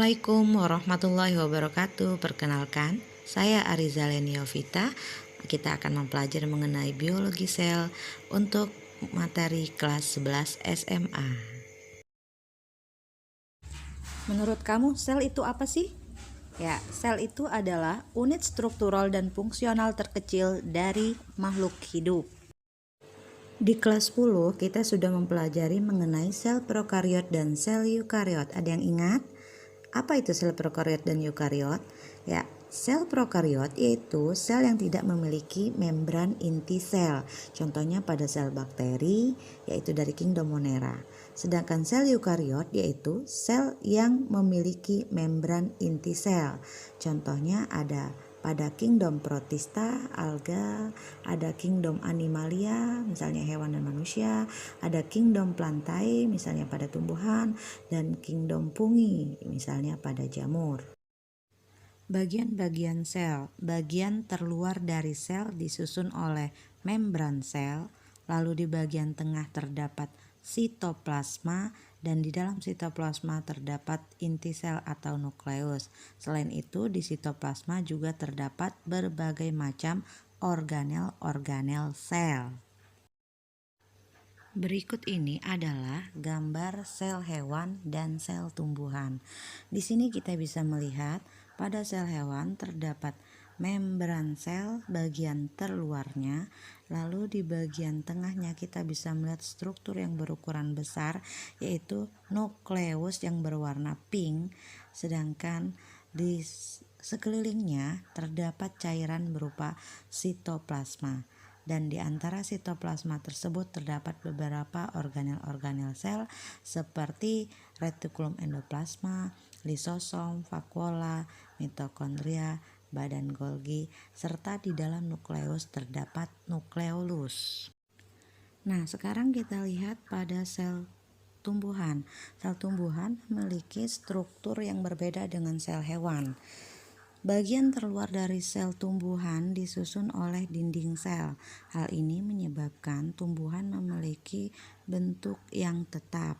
Assalamualaikum warahmatullahi wabarakatuh. Perkenalkan, saya Ariza Leniovita. Kita akan mempelajari mengenai biologi sel untuk materi kelas 11 SMA. Menurut kamu, sel itu apa sih? Ya, sel itu adalah unit struktural dan fungsional terkecil dari makhluk hidup. Di kelas 10 kita sudah mempelajari mengenai sel prokariot dan sel eukariot. Ada yang ingat? Apa itu sel prokariot dan eukariot? Ya, sel prokariot yaitu sel yang tidak memiliki membran inti sel. Contohnya pada sel bakteri yaitu dari kingdom Monera. Sedangkan sel eukariot yaitu sel yang memiliki membran inti sel. Contohnya ada pada kingdom protista, alga, ada kingdom animalia, misalnya hewan dan manusia, ada kingdom plantae, misalnya pada tumbuhan, dan kingdom fungi, misalnya pada jamur. Bagian-bagian sel, bagian terluar dari sel disusun oleh membran sel, lalu di bagian tengah terdapat sitoplasma, dan di dalam sitoplasma terdapat inti sel atau nukleus. Selain itu, di sitoplasma juga terdapat berbagai macam organel-organel sel. Berikut ini adalah gambar sel hewan dan sel tumbuhan. Di sini kita bisa melihat pada sel hewan terdapat membran sel bagian terluarnya, lalu di bagian tengahnya kita bisa melihat struktur yang berukuran besar yaitu nukleus yang berwarna pink, sedangkan di sekelilingnya terdapat cairan berupa sitoplasma. Dan di antara sitoplasma tersebut terdapat beberapa organel-organel sel seperti retikulum endoplasma, lisosom, vakuola, mitokondria, badan Golgi, serta di dalam nukleus terdapat nukleolus. Nah, sekarang kita lihat pada sel tumbuhan. Sel tumbuhan memiliki struktur yang berbeda dengan sel hewan. Bagian terluar dari sel tumbuhan disusun oleh dinding sel. Hal ini menyebabkan tumbuhan memiliki bentuk yang tetap.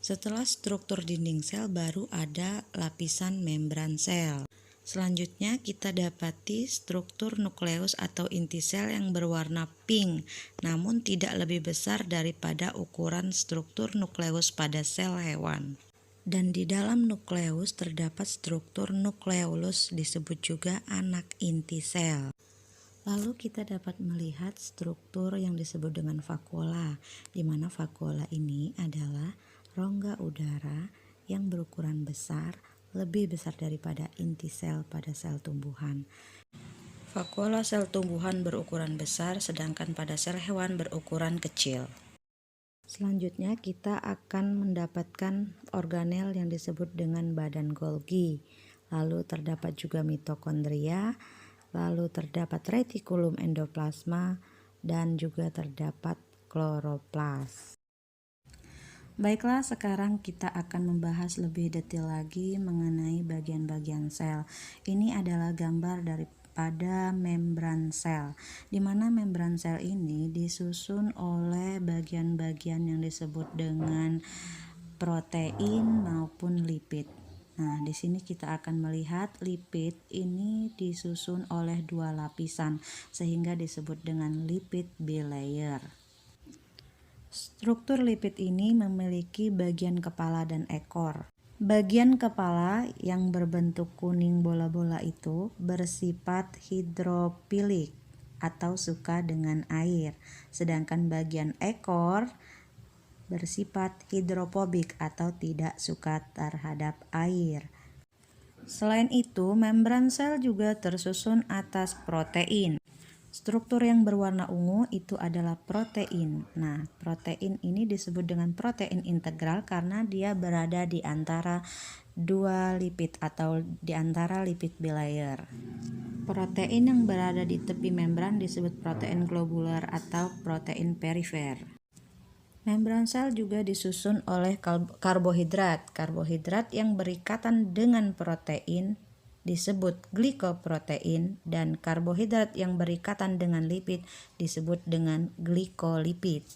Setelah struktur dinding sel baru ada lapisan membran sel. Selanjutnya kita dapati struktur nukleus atau inti sel yang berwarna pink, namun tidak lebih besar daripada ukuran struktur nukleus pada sel hewan. Dan di dalam nukleus terdapat struktur nukleolus, disebut juga anak inti sel. Lalu kita dapat melihat struktur yang disebut dengan vakuola, di mana vakuola ini adalah rongga udara yang berukuran besar, lebih besar daripada inti sel pada sel tumbuhan. Vakuola sel tumbuhan berukuran besar, sedangkan pada sel hewan berukuran kecil. Selanjutnya kita akan mendapatkan organel yang disebut dengan badan Golgi. Lalu terdapat juga mitokondria, lalu terdapat retikulum endoplasma, dan juga terdapat kloroplas. Baiklah, sekarang kita akan membahas lebih detail lagi mengenai bagian-bagian sel. Ini adalah gambar daripada membran sel, di mana membran sel ini disusun oleh bagian-bagian yang disebut dengan protein maupun lipid. Nah, di sini kita akan melihat lipid ini disusun oleh dua lapisan sehingga disebut dengan lipid bilayer. Struktur lipid ini memiliki bagian kepala dan ekor. Bagian kepala yang berbentuk kuning bola-bola itu bersifat hidrofilik atau suka dengan air, sedangkan bagian ekor bersifat hidrofobik atau tidak suka terhadap air. Selain itu, membran sel juga tersusun atas protein. Struktur yang berwarna ungu itu adalah protein. Nah, protein ini disebut dengan protein integral karena dia berada di antara dua lipid atau di antara lipid bilayer. Protein yang berada di tepi membran disebut protein globular atau protein perifer. Membran sel juga disusun oleh karbohidrat. Karbohidrat yang berikatan dengan protein disebut glikoprotein, dan karbohidrat yang berikatan dengan lipid disebut dengan glikolipid.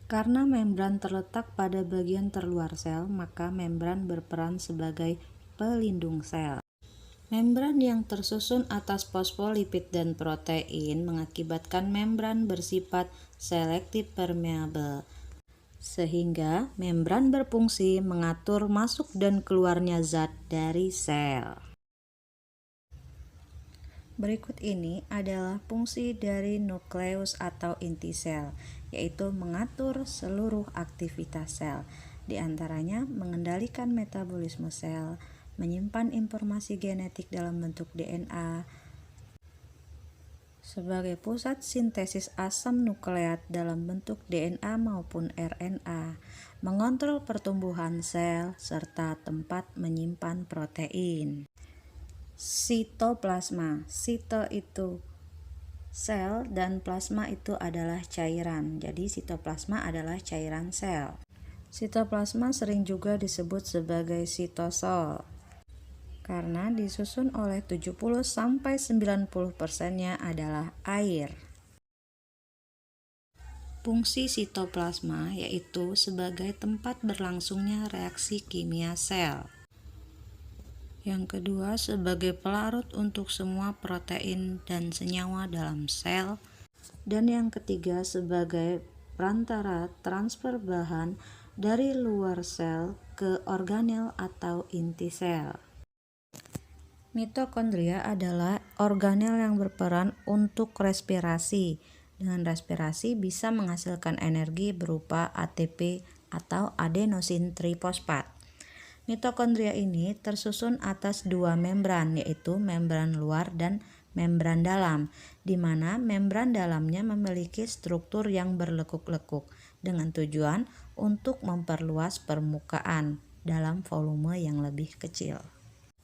Karena membran terletak pada bagian terluar sel, maka membran berperan sebagai pelindung sel. Membran yang tersusun atas fosfolipid dan protein mengakibatkan membran bersifat selektif permeabel, sehingga membran berfungsi mengatur masuk dan keluarnya zat dari sel. Berikut ini adalah fungsi dari nukleus atau inti sel, yaitu mengatur seluruh aktivitas sel, di antaranya mengendalikan metabolisme sel, menyimpan informasi genetik dalam bentuk DNA, sebagai pusat sintesis asam nukleat dalam bentuk DNA maupun RNA, mengontrol pertumbuhan sel, serta tempat menyimpan protein. Sitoplasma. Sito itu sel dan plasma itu adalah cairan. Jadi sitoplasma adalah cairan sel. Sitoplasma sering juga disebut sebagai sitosol karena disusun oleh 70-90%-nya adalah air. Fungsi sitoplasma yaitu sebagai tempat berlangsungnya reaksi kimia sel. Yang kedua, sebagai pelarut untuk semua protein dan senyawa dalam sel. Dan yang ketiga, sebagai perantara transfer bahan dari luar sel ke organel atau inti sel. Mitokondria adalah organel yang berperan untuk respirasi. Dengan respirasi bisa menghasilkan energi berupa ATP atau adenosin trifosfat. Mitokondria ini tersusun atas dua membran, yaitu membran luar dan membran dalam, di mana membran dalamnya memiliki struktur yang berlekuk-lekuk dengan tujuan untuk memperluas permukaan dalam volume yang lebih kecil.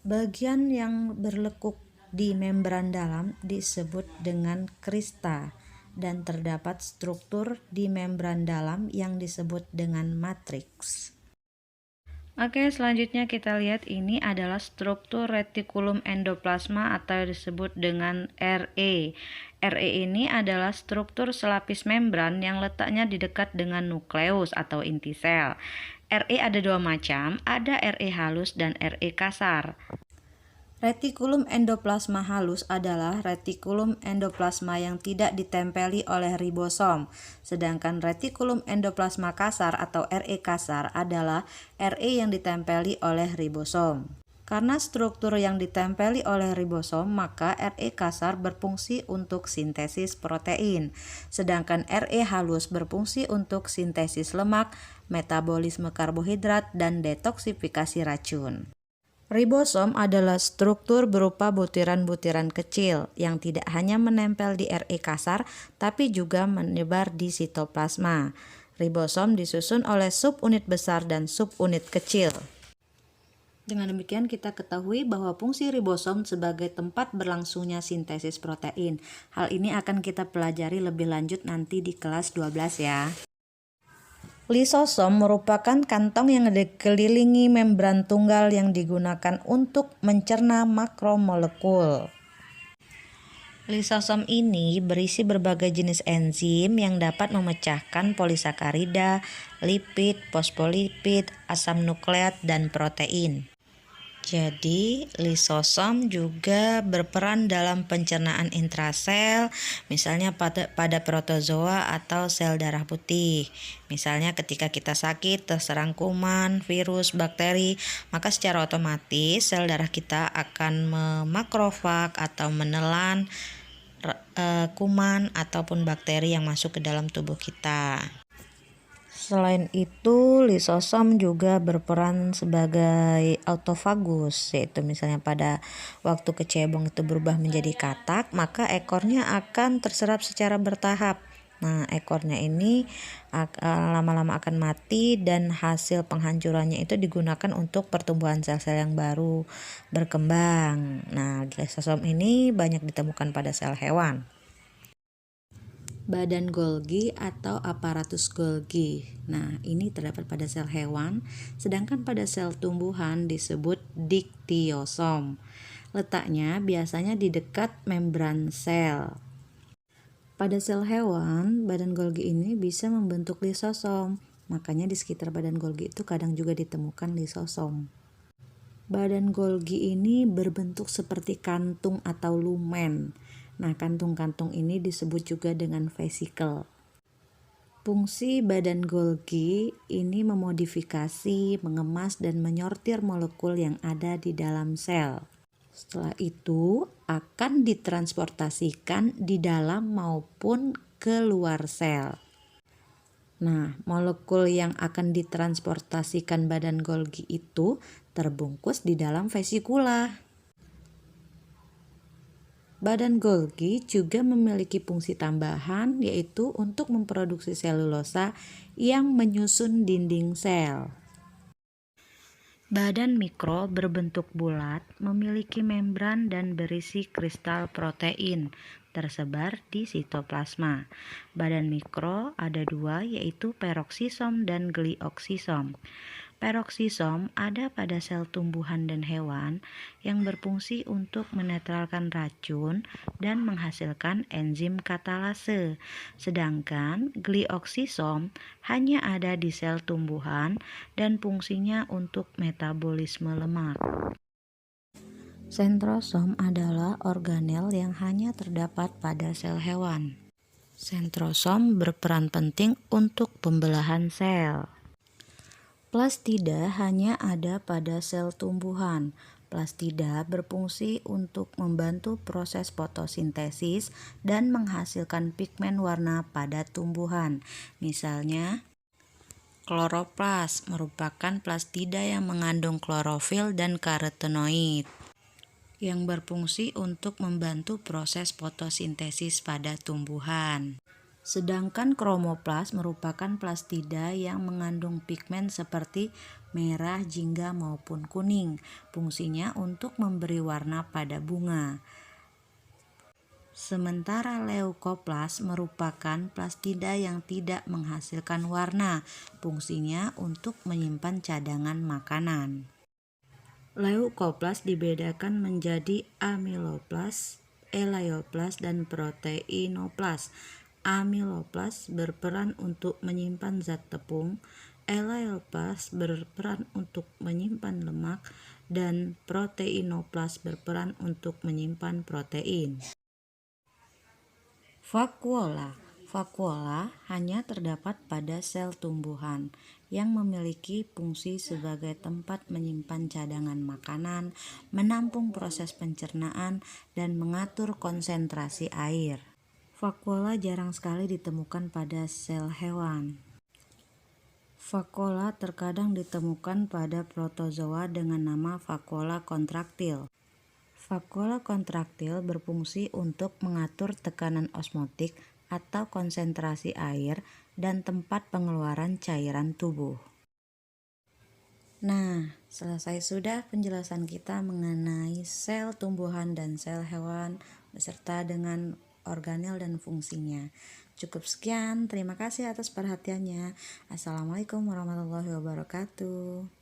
Bagian yang berlekuk di membran dalam disebut dengan krista, dan terdapat struktur di membran dalam yang disebut dengan matriks. Oke, selanjutnya kita lihat ini adalah struktur retikulum endoplasma atau disebut dengan RE. RE ini adalah struktur selapis membran yang letaknya di dekat dengan nukleus atau inti sel. RE ada dua macam, ada RE halus dan RE kasar. Retikulum endoplasma halus adalah retikulum endoplasma yang tidak ditempeli oleh ribosom, sedangkan retikulum endoplasma kasar atau RE kasar adalah RE yang ditempeli oleh ribosom. Karena struktur yang ditempeli oleh ribosom, maka RE kasar berfungsi untuk sintesis protein, sedangkan RE halus berfungsi untuk sintesis lemak, metabolisme karbohidrat, dan detoksifikasi racun. Ribosom adalah struktur berupa butiran-butiran kecil yang tidak hanya menempel di RE kasar, tapi juga menyebar di sitoplasma. Ribosom disusun oleh subunit besar dan subunit kecil. Dengan demikian kita ketahui bahwa fungsi ribosom sebagai tempat berlangsungnya sintesis protein. Hal ini akan kita pelajari lebih lanjut nanti di kelas 12 ya. Lisosom merupakan kantong yang dikelilingi membran tunggal yang digunakan untuk mencerna makromolekul. Lisosom ini berisi berbagai jenis enzim yang dapat memecahkan polisakarida, lipid, fosfolipid, asam nukleat, dan protein. Jadi, lisosom juga berperan dalam pencernaan intrasel, misalnya pada protozoa atau sel darah putih. Misalnya ketika kita sakit, terserang kuman, virus, bakteri, maka secara otomatis sel darah kita akan memakrofag atau menelan kuman ataupun bakteri yang masuk ke dalam tubuh kita. Selain itu, lisosom juga berperan sebagai autofagus, yaitu misalnya pada waktu kecebong itu berubah menjadi katak, maka ekornya akan terserap secara bertahap. Nah, ekornya ini lama-lama akan mati dan hasil penghancurannya itu digunakan untuk pertumbuhan sel-sel yang baru berkembang. Nah, lisosom ini banyak ditemukan pada sel hewan. Badan Golgi atau aparatus Golgi. Nah, ini terdapat pada sel hewan, sedangkan pada sel tumbuhan disebut diktiosom. Letaknya biasanya di dekat membran sel. Pada sel hewan, badan Golgi ini bisa membentuk lisosom. Makanya di sekitar badan Golgi itu kadang juga ditemukan lisosom. Badan Golgi ini berbentuk seperti kantung atau lumen. Nah, kantung-kantung ini disebut juga dengan vesikel. Fungsi badan Golgi ini memodifikasi, mengemas, dan menyortir molekul yang ada di dalam sel. Setelah itu akan ditransportasikan di dalam maupun keluar sel. Nah, molekul yang akan ditransportasikan badan Golgi itu terbungkus di dalam vesikula. Badan Golgi juga memiliki fungsi tambahan, yaitu untuk memproduksi selulosa yang menyusun dinding sel. Badan mikro berbentuk bulat, memiliki membran dan berisi kristal protein tersebar di sitoplasma. Badan mikro ada dua, yaitu peroksisom dan glioksisom. Peroksisom ada pada sel tumbuhan dan hewan yang berfungsi untuk menetralkan racun dan menghasilkan enzim katalase. Sedangkan glioksisom hanya ada di sel tumbuhan dan fungsinya untuk metabolisme lemak. Sentrosom adalah organel yang hanya terdapat pada sel hewan. Sentrosom berperan penting untuk pembelahan sel. Plastida hanya ada pada sel tumbuhan. Plastida berfungsi untuk membantu proses fotosintesis dan menghasilkan pigmen warna pada tumbuhan. Misalnya, kloroplas merupakan plastida yang mengandung klorofil dan karotenoid yang berfungsi untuk membantu proses fotosintesis pada tumbuhan. Sedangkan kromoplas merupakan plastida yang mengandung pigmen seperti merah, jingga maupun kuning. Fungsinya untuk memberi warna pada bunga. Sementara leukoplas merupakan plastida yang tidak menghasilkan warna. Fungsinya untuk menyimpan cadangan makanan. Leukoplas dibedakan menjadi amiloplas, elaioplas, dan proteinoplas. Amiloplas berperan untuk menyimpan zat tepung, elaioplas berperan untuk menyimpan lemak, dan proteinoplas berperan untuk menyimpan protein. Vakuola. Vakuola hanya terdapat pada sel tumbuhan yang memiliki fungsi sebagai tempat menyimpan cadangan makanan, menampung proses pencernaan, dan mengatur konsentrasi air. Vakuola jarang sekali ditemukan pada sel hewan. Vakuola terkadang ditemukan pada protozoa dengan nama vakuola kontraktil. Vakuola kontraktil berfungsi untuk mengatur tekanan osmotik atau konsentrasi air dan tempat pengeluaran cairan tubuh. Nah, selesai sudah penjelasan kita mengenai sel tumbuhan dan sel hewan beserta dengan organel dan fungsinya. Cukup sekian, terima kasih atas perhatiannya. Assalamualaikum warahmatullahi wabarakatuh.